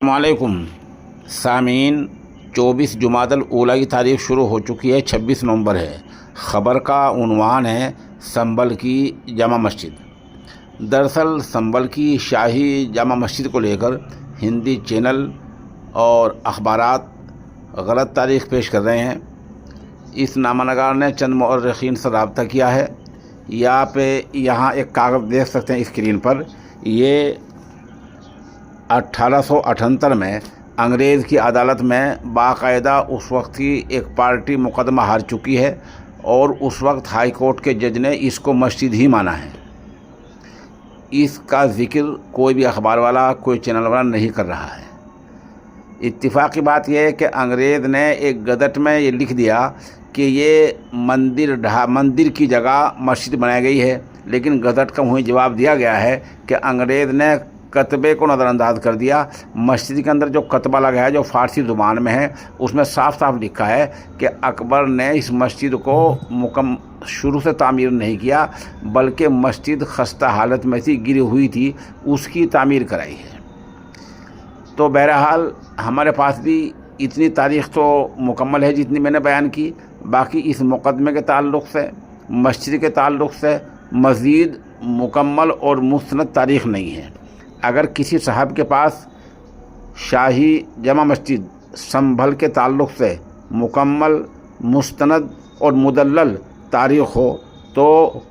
वालेकुम सामीन 24 जुमादल ऊला की तारीख शुरू हो चुकी है। 26 नवंबर है। ख़बर का उन्वान है संभल की जामा मस्जिद। दरअसल संभल की शाही जामा मस्जिद को लेकर हिंदी चैनल और अखबारात गलत तारीख पेश कर रहे हैं। इस नामानगार ने चंद मौर्रिखीन से रब्ता किया है। यहाँ एक कागज़ देख सकते हैं स्क्रीन पर। ये 1878 में अंग्रेज़ की अदालत में बाकायदा उस वक्त की एक पार्टी मुकदमा हार चुकी है और उस वक्त हाई कोर्ट के जज ने इसको मस्जिद ही माना है। इसका ज़िक्र कोई भी अखबार वाला, कोई चैनल वाला नहीं कर रहा है। इत्तेफाक की बात यह है कि अंग्रेज़ ने एक गज़ट में ये लिख दिया कि ये मंदिर की जगह मस्जिद बनाई गई है, लेकिन गज़ट का वहीं जवाब दिया गया है कि अंग्रेज़ ने कतबे को नज़रअंदाज कर दिया। मस्जिद के अंदर जो कतबा लगा है, जो फ़ारसी ज़ुबान में है, उसमें साफ साफ लिखा है कि अकबर ने इस मस्जिद को शुरू से तामीर नहीं किया, बल्कि मस्जिद खस्ता हालत में थी, गिरी हुई थी, उसकी तामीर कराई है। तो बहरहाल हमारे पास भी इतनी तारीख़ तो मुकम्मल है जितनी मैंने बयान की। बाकी इस मुकदमे के ताल्लुक़ से, मस्जिद के ताल्लुक़ से मज़ीद मुकम्मल और मुस्तनद तारीख़ नहीं है। अगर किसी साहब के पास शाही जमा मस्जिद संभल के ताल्लुक़ से मुकम्मल, मुस्तनद और मुदल्लल तारीख़ हो तो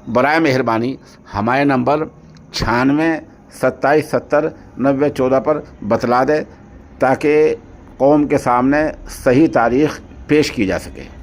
बराए मेहरबानी हमारे नंबर 96 27 70 90 14 पर बतला दे, ताकि कौम के सामने सही तारीख़ पेश की जा सके।